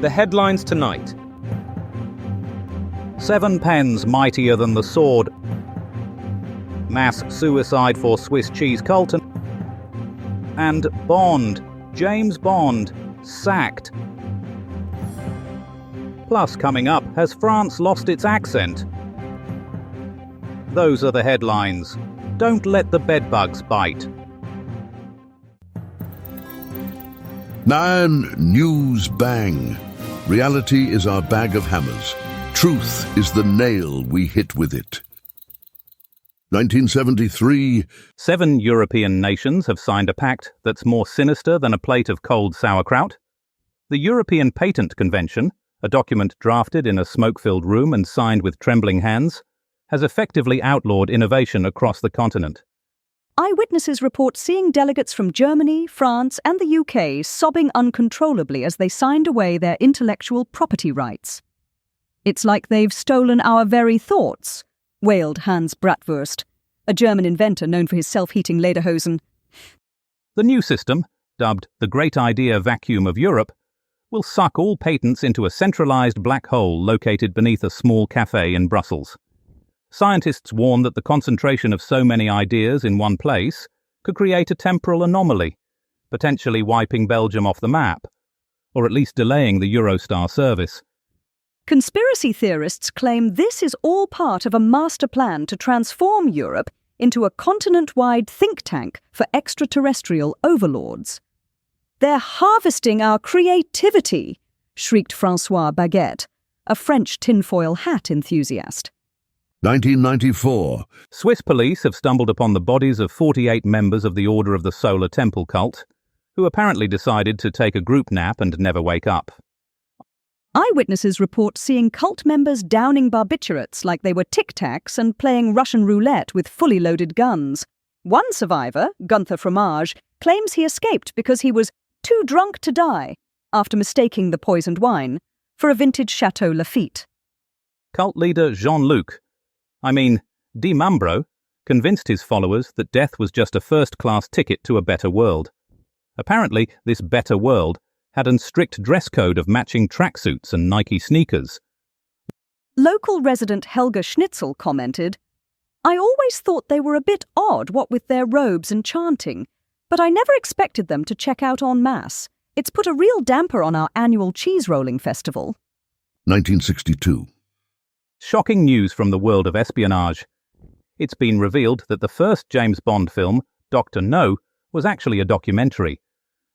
The headlines tonight. 7 pens mightier than the sword. Mass suicide for Swiss cheese cult. And Bond, James Bond, sacked. Plus, coming up, has France lost its accent? Those are the headlines. Don't let the bedbugs bite. 9 News Bang. Reality is our bag of hammers. Truth is the nail we hit with it. 1973. 7 European nations have signed a pact that's more sinister than a plate of cold sauerkraut. The European Patent Convention, a document drafted in a smoke-filled room and signed with trembling hands, has effectively outlawed innovation across the continent. Eyewitnesses report seeing delegates from Germany, France, and the UK sobbing uncontrollably as they signed away their intellectual property rights. "It's like they've stolen our very thoughts," wailed Hans Bratwurst, a German inventor known for his self-heating lederhosen. The new system, dubbed the Great Idea Vacuum of Europe, will suck all patents into a centralized black hole located beneath a small café in Brussels. Scientists warn that the concentration of so many ideas in one place could create a temporal anomaly, potentially wiping Belgium off the map, or at least delaying the Eurostar service. Conspiracy theorists claim this is all part of a master plan to transform Europe into a continent-wide think tank for extraterrestrial overlords. "They're harvesting our creativity," shrieked François Baguette, a French tinfoil hat enthusiast. 1994. Swiss police have stumbled upon the bodies of 48 members of the Order of the Solar Temple cult, who apparently decided to take a group nap and never wake up. Eyewitnesses report seeing cult members downing barbiturates like they were Tic Tacs and playing Russian roulette with fully loaded guns. One survivor, Gunther Fromage, claims he escaped because he was too drunk to die after mistaking the poisoned wine for a vintage Chateau Lafite. Cult leader Jean-Luc, Di Mambro, convinced his followers that death was just a first-class ticket to a better world. Apparently, this better world had a strict dress code of matching tracksuits and Nike sneakers. Local resident Helga Schnitzel commented, "I always thought they were a bit odd, what with their robes and chanting, but I never expected them to check out en masse. It's put a real damper on our annual cheese rolling festival." 1962. Shocking news from the world of espionage. It's been revealed that the first James Bond film, Dr. No, was actually a documentary.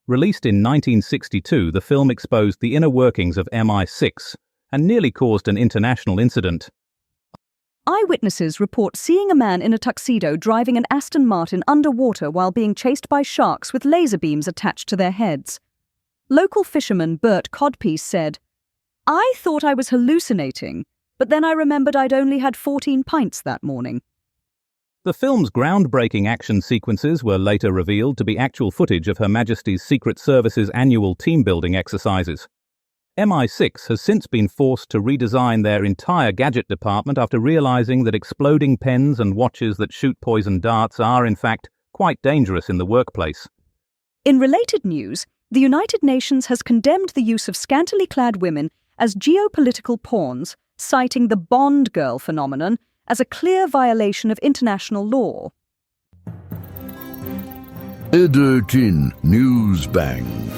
Released in 1962, the film exposed the inner workings of MI6 and nearly caused an international incident. Eyewitnesses report seeing a man in a tuxedo driving an Aston Martin underwater while being chased by sharks with laser beams attached to their heads. Local fisherman Bert Codpiece said, "I thought I was hallucinating, but then I remembered I'd only had 14 pints that morning." The film's groundbreaking action sequences were later revealed to be actual footage of Her Majesty's Secret Service's annual team-building exercises. MI6 has since been forced to redesign their entire gadget department after realizing that exploding pens and watches that shoot poison darts are, in fact, quite dangerous in the workplace. In related news, the United Nations has condemned the use of scantily clad women as geopolitical pawns, citing the Bond girl phenomenon as a clear violation of international law. 13 News Bang.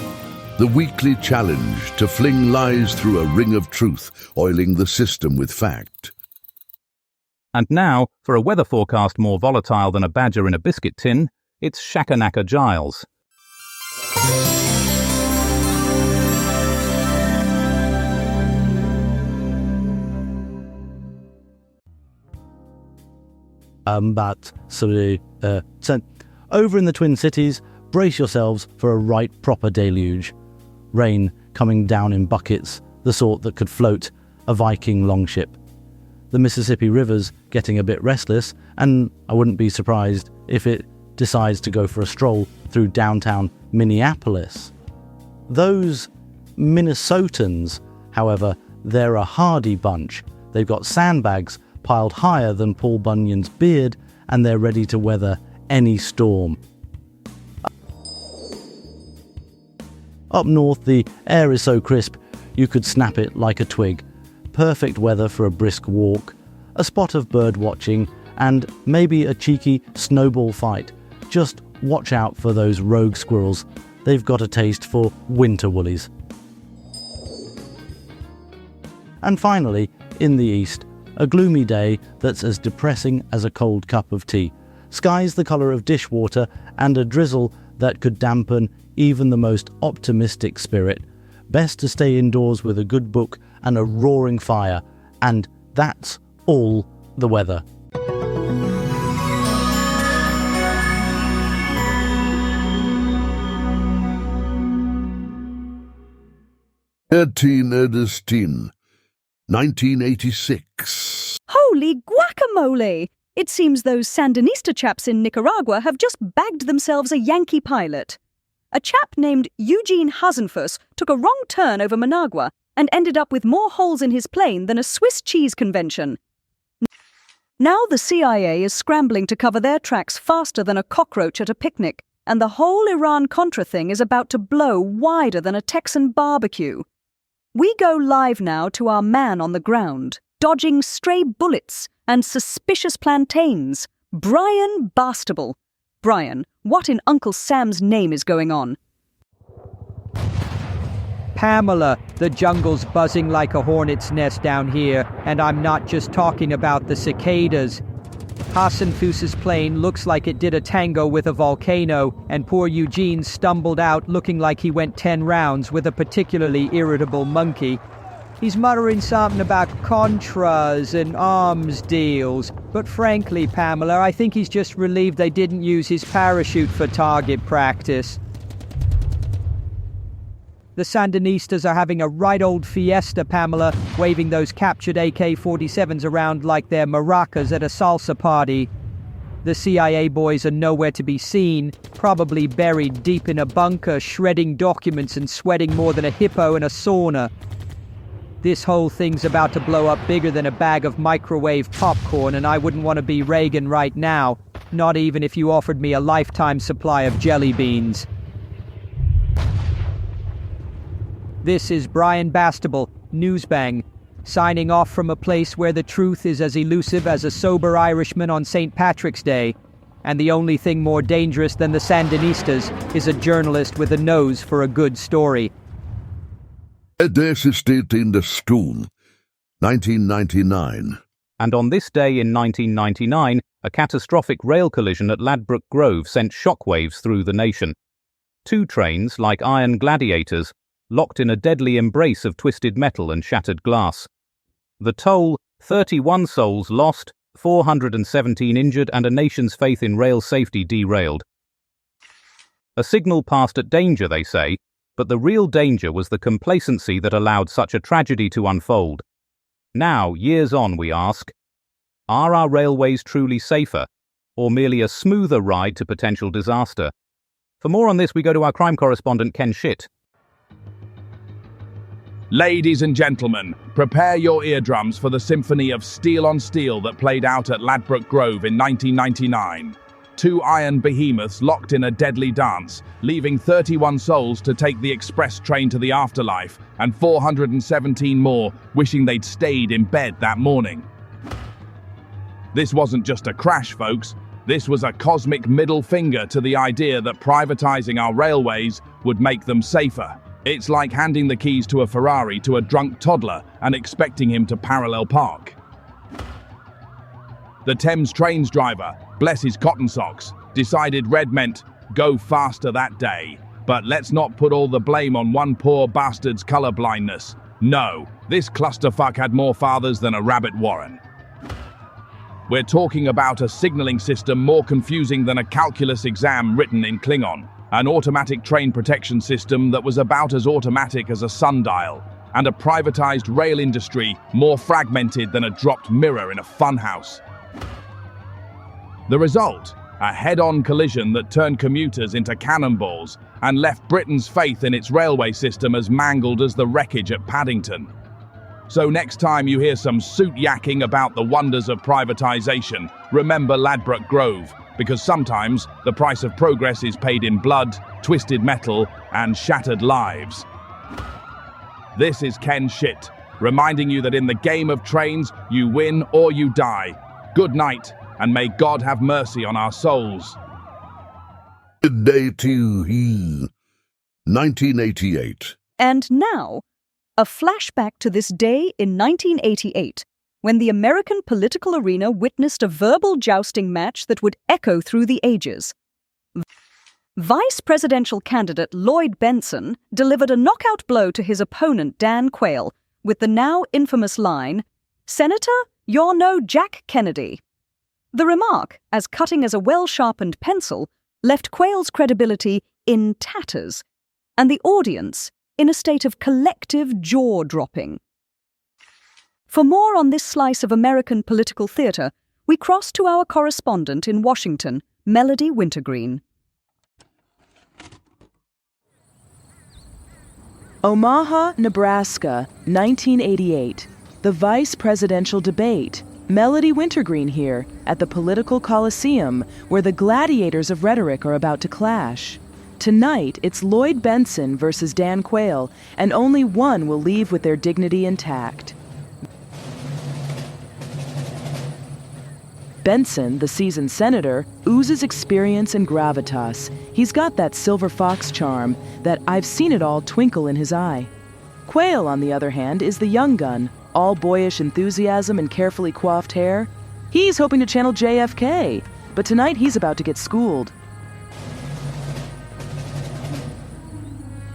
The weekly challenge to fling lies through a ring of truth, oiling the system with fact. And now, for a weather forecast more volatile than a badger in a biscuit tin, it's Shakanaka Giles. Over in the Twin Cities, brace yourselves for a right proper deluge. Rain coming down in buckets, the sort that could float a Viking longship. The Mississippi River's getting a bit restless, and I wouldn't be surprised if it decides to go for a stroll through downtown Minneapolis. Those Minnesotans, however, they're a hardy bunch. They've got sandbags piled higher than Paul Bunyan's beard, and they're ready to weather any storm. Up north, the air is so crisp, you could snap it like a twig. Perfect weather for a brisk walk, a spot of bird watching, and maybe a cheeky snowball fight. Just watch out for those rogue squirrels. They've got a taste for winter woolies. And finally, in the east, a gloomy day that's as depressing as a cold cup of tea. Skies the colour of dishwater and a drizzle that could dampen even the most optimistic spirit. Best to stay indoors with a good book and a roaring fire. And that's all the weather. Clandestine, 1986. Holy guacamole! It seems those Sandinista chaps in Nicaragua have just bagged themselves a Yankee pilot. A chap named Eugene Hasenfuss took a wrong turn over Managua and ended up with more holes in his plane than a Swiss cheese convention. Now the CIA is scrambling to cover their tracks faster than a cockroach at a picnic, and the whole Iran-Contra thing is about to blow wider than a Texan barbecue. We go live now to our man on the ground, dodging stray bullets and suspicious plantains, Brian Bastable. Brian, what in Uncle Sam's name is going on? Pamela, the jungle's buzzing like a hornet's nest down here, and I'm not just talking about the cicadas. Hasenfuss's plane looks like it did a tango with a volcano, and poor Eugene stumbled out looking like he went 10 rounds with a particularly irritable monkey. He's muttering something about contras and arms deals, but frankly, Pamela, I think he's just relieved they didn't use his parachute for target practice. The Sandinistas are having a right old fiesta, Pamela, waving those captured AK-47s around like they're maracas at a salsa party. The CIA boys are nowhere to be seen, probably buried deep in a bunker, shredding documents and sweating more than a hippo in a sauna. This whole thing's about to blow up bigger than a bag of microwave popcorn, and I wouldn't want to be Reagan right now, not even if you offered me a lifetime supply of jelly beans. This is Brian Bastable, Newsbang, signing off from a place where the truth is as elusive as a sober Irishman on St. Patrick's Day, and the only thing more dangerous than the Sandinistas is a journalist with a nose for a good story. This is State in the Stool, 1999. And on this day in 1999, a catastrophic rail collision at Ladbroke Grove sent shockwaves through the nation. 2 trains, like iron gladiators, locked in a deadly embrace of twisted metal and shattered glass. The toll, 31 souls lost, 417 injured, and a nation's faith in rail safety derailed. A signal passed at danger, they say, but the real danger was the complacency that allowed such a tragedy to unfold. Now, years on, we ask, are our railways truly safer, or merely a smoother ride to potential disaster? For more on this, we go to our crime correspondent, Ken Schitt. Ladies and gentlemen, prepare your eardrums for the symphony of steel on steel that played out at Ladbroke Grove in 1999. 2 iron behemoths locked in a deadly dance, leaving 31 souls to take the express train to the afterlife, and 417 more wishing they'd stayed in bed that morning. This wasn't just a crash, folks. This was a cosmic middle finger to the idea that privatizing our railways would make them safer. It's like handing the keys to a Ferrari to a drunk toddler and expecting him to parallel park. The Thames Trains driver, bless his cotton socks, decided red meant go faster that day. But let's not put all the blame on one poor bastard's colorblindness. No, this clusterfuck had more fathers than a rabbit warren. We're talking about a signaling system more confusing than a calculus exam written in Klingon. An automatic train protection system that was about as automatic as a sundial, and a privatized rail industry more fragmented than a dropped mirror in a funhouse. The result? A head-on collision that turned commuters into cannonballs and left Britain's faith in its railway system as mangled as the wreckage at Paddington. So next time you hear some suit yakking about the wonders of privatization, remember Ladbroke Grove, because sometimes the price of progress is paid in blood, twisted metal, and shattered lives. This is Ken Shit, reminding you that in the game of trains, you win or you die. Good night, and may God have mercy on our souls. Good day to 1988. And now, a flashback to this day in 1988, when the American political arena witnessed a verbal jousting match that would echo through the ages. Vice presidential candidate Lloyd Bentsen delivered a knockout blow to his opponent Dan Quayle with the now infamous line, "Senator, you're no Jack Kennedy." The remark, as cutting as a well-sharpened pencil, left Quayle's credibility in tatters, and the audience in a state of collective jaw-dropping. For more on this slice of American political theatre, we cross to our correspondent in Washington, Melody Wintergreen. Omaha, Nebraska, 1988. The vice presidential debate. Melody Wintergreen here at the Political Coliseum, where the gladiators of rhetoric are about to clash. Tonight, it's Lloyd Bentsen versus Dan Quayle, and only one will leave with their dignity intact. Bentsen, the seasoned senator, oozes experience and gravitas. He's got that silver fox charm, that I've seen it all twinkle in his eye. Quayle, on the other hand, is the young gun, all boyish enthusiasm and carefully coiffed hair. He's hoping to channel JFK, but tonight he's about to get schooled.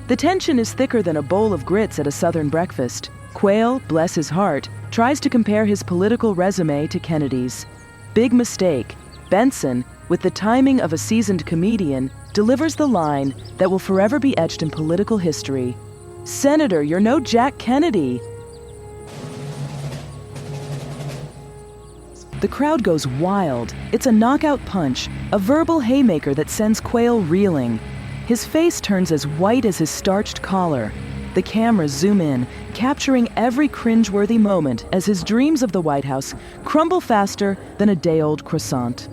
The tension is thicker than a bowl of grits at a Southern breakfast. Quayle, bless his heart, tries to compare his political resume to Kennedy's. Big mistake. Bentsen, with the timing of a seasoned comedian, delivers the line that will forever be etched in political history. "Senator, you're no Jack Kennedy." The crowd goes wild. It's a knockout punch, a verbal haymaker that sends Quayle reeling. His face turns as white as his starched collar. The cameras zoom in, capturing every cringeworthy moment as his dreams of the White House crumble faster than a day-old croissant.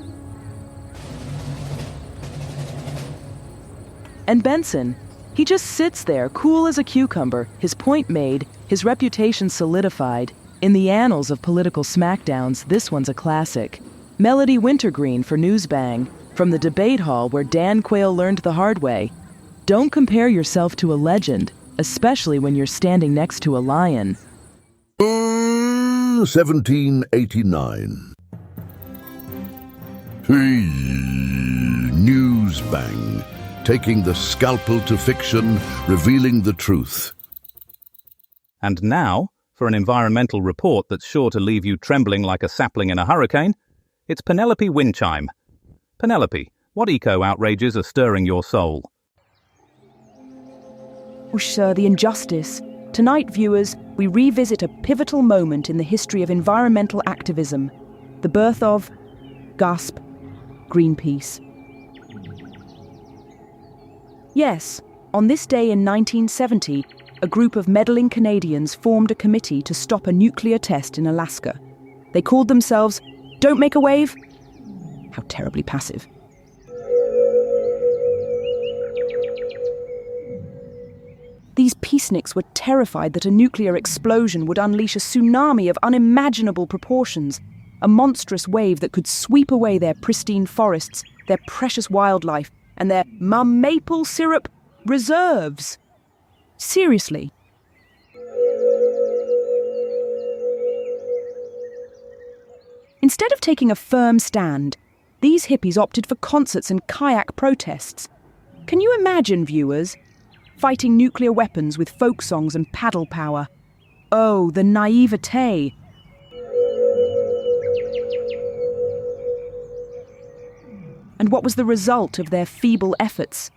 And Bentsen, he just sits there, cool as a cucumber, his point made, his reputation solidified. In the annals of political smackdowns, this one's a classic. Melody Wintergreen for Newsbang, from the debate hall where Dan Quayle learned the hard way. Don't compare yourself to a legend, especially when you're standing next to a lion. 1789. Newsbang, taking the scalpel to fiction, revealing the truth. And now, for an environmental report that's sure to leave you trembling like a sapling in a hurricane, it's Penelope Windchime. Penelope, what eco-outrages are stirring your soul? Oh, sir, the injustice. Tonight, viewers, we revisit a pivotal moment in the history of environmental activism. The birth of, gasp, Greenpeace. Yes, on this day in 1970, a group of meddling Canadians formed a committee to stop a nuclear test in Alaska. They called themselves Don't Make a Wave. How terribly passive. These peaceniks were terrified that a nuclear explosion would unleash a tsunami of unimaginable proportions, a monstrous wave that could sweep away their pristine forests, their precious wildlife, and their maple syrup reserves. Seriously. Instead of taking a firm stand, these hippies opted for concerts and kayak protests. Can you imagine, viewers, fighting nuclear weapons with folk songs and paddle power? Oh, the naivete. And what was the result of their feeble efforts?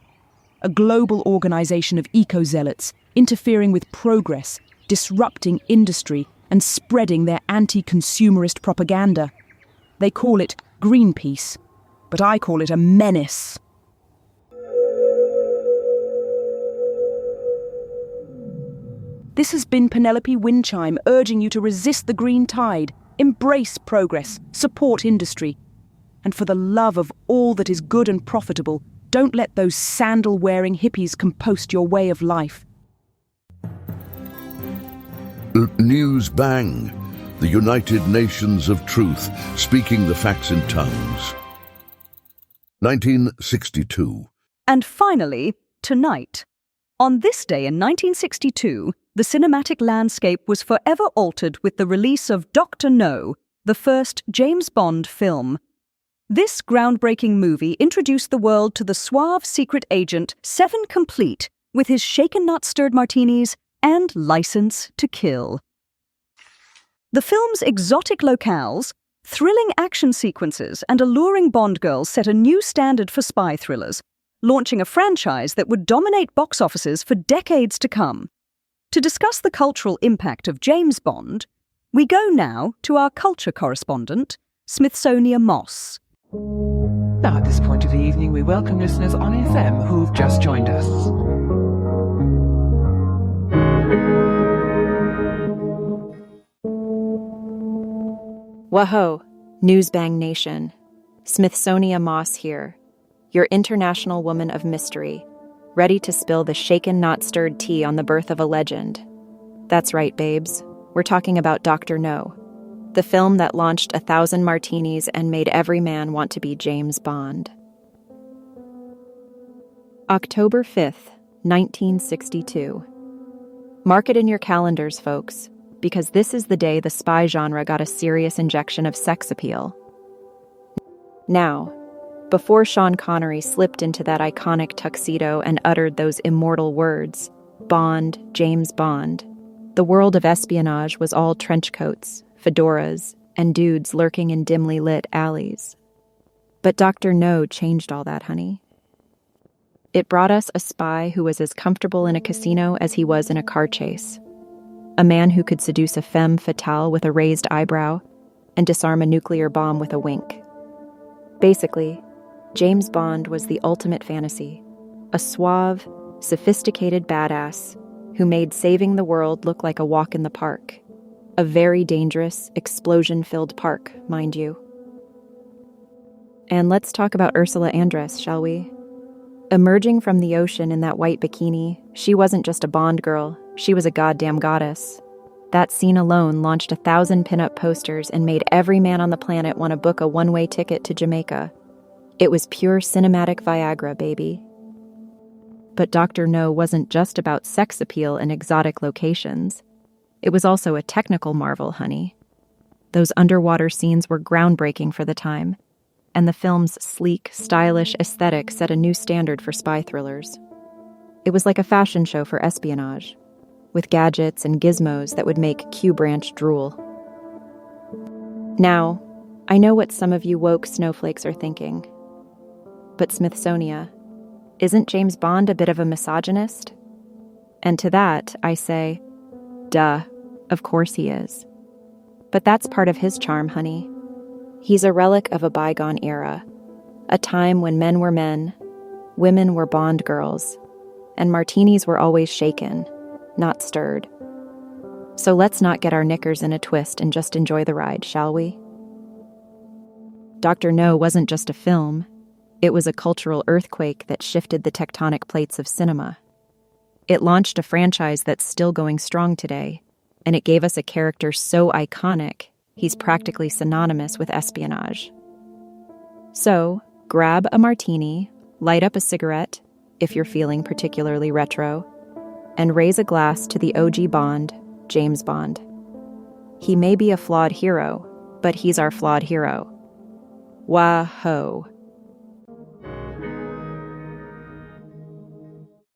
A global organization of eco-zealots interfering with progress, disrupting industry, and spreading their anti-consumerist propaganda. They call it Greenpeace, but I call it a menace. This has been Penelope Windchime urging you to resist the green tide, embrace progress, support industry. And for the love of all that is good and profitable, don't let those sandal-wearing hippies compost your way of life. News Bang, the United Nations of Truth, speaking the facts in tongues. 1962. And finally, tonight. On this day in 1962, the cinematic landscape was forever altered with the release of Dr. No, the first James Bond film. This groundbreaking movie introduced the world to the suave secret agent Seven Complete with his shaken not stirred martinis and license to kill. The film's exotic locales, thrilling action sequences, and alluring Bond girls set a new standard for spy thrillers, launching a franchise that would dominate box offices for decades to come. To discuss the cultural impact of James Bond, we go now to our culture correspondent, Smithsonia Moss. Now, at this point of the evening, we welcome listeners on FM who've just joined us. Whoa, Newsbang Nation. Smithsonia Moss here, your international woman of mystery, ready to spill the shaken, not stirred tea on the birth of a legend. That's right, babes. We're talking about Dr. No, the film that launched 1,000 martinis and made every man want to be James Bond. October 5th, 1962. Mark it in your calendars, folks, because this is the day the spy genre got a serious injection of sex appeal. Now, before Sean Connery slipped into that iconic tuxedo and uttered those immortal words, Bond, James Bond, the world of espionage was all trench coats, fedoras, and dudes lurking in dimly lit alleys. But Dr. No changed all that, honey. It brought us a spy who was as comfortable in a casino as he was in a car chase. A man who could seduce a femme fatale with a raised eyebrow and disarm a nuclear bomb with a wink. Basically, James Bond was the ultimate fantasy, a suave, sophisticated badass who made saving the world look like a walk in the park. A very dangerous, explosion-filled park, mind you. And let's talk about Ursula Andress, shall we? Emerging from the ocean in that white bikini, she wasn't just a Bond girl, she was a goddamn goddess. That scene alone launched 1,000 pinup posters and made every man on the planet want to book a one-way ticket to Jamaica. It was pure cinematic Viagra, baby. But Dr. No wasn't just about sex appeal and exotic locations. It was also a technical marvel, honey. Those underwater scenes were groundbreaking for the time, and the film's sleek, stylish aesthetic set a new standard for spy thrillers. It was like a fashion show for espionage, with gadgets and gizmos that would make Q Branch drool. Now, I know what some of you woke snowflakes are thinking. But Smithsonia, isn't James Bond a bit of a misogynist? And to that, I say, duh, of course he is. But that's part of his charm, honey. He's a relic of a bygone era, a time when men were men, women were Bond girls, and martinis were always shaken, not stirred. So let's not get our knickers in a twist and just enjoy the ride, shall we? Dr. No wasn't just a film. It was a cultural earthquake that shifted the tectonic plates of cinema. It launched a franchise that's still going strong today, and it gave us a character so iconic, he's practically synonymous with espionage. So, grab a martini, light up a cigarette, if you're feeling particularly retro, and raise a glass to the OG Bond, James Bond. He may be a flawed hero, but he's our flawed hero. Wah-ho.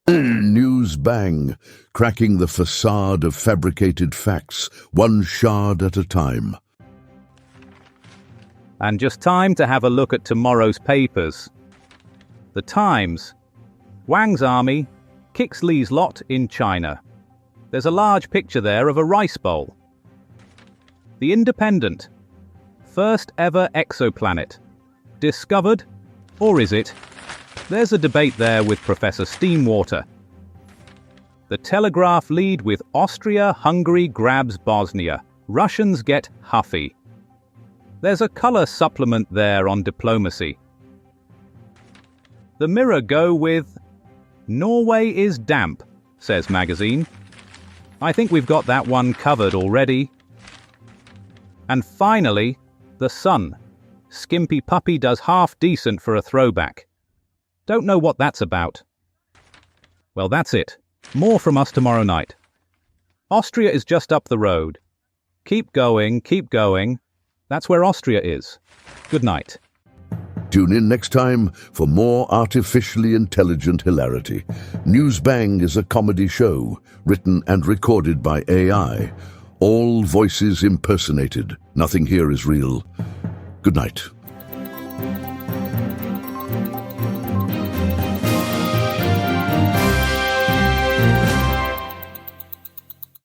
News Bang, cracking the facade of fabricated facts, one shard at a time. And just time to have a look at tomorrow's papers. The Times. Wang's army kicks Li's lot in China. There's a large picture there of a rice bowl. The Independent. First ever exoplanet. Discovered? Or is it? There's a debate there with Professor Steamwater. The Telegraph lead with Austria-Hungary grabs Bosnia. Russians get huffy. There's a colour supplement there on diplomacy. The Mirror go with Norway is damp, says magazine. I think we've got that one covered already. And finally, the sun. Skimpy Puppy does half decent for a throwback. Don't know what that's about. Well, that's it. More from us tomorrow night. Austria is just up the road. Keep going, keep going. That's where Austria is. Good night. Tune in next time for more artificially intelligent hilarity. Newsbang is a comedy show, written and recorded by AI. All voices impersonated. Nothing here is real. Good night.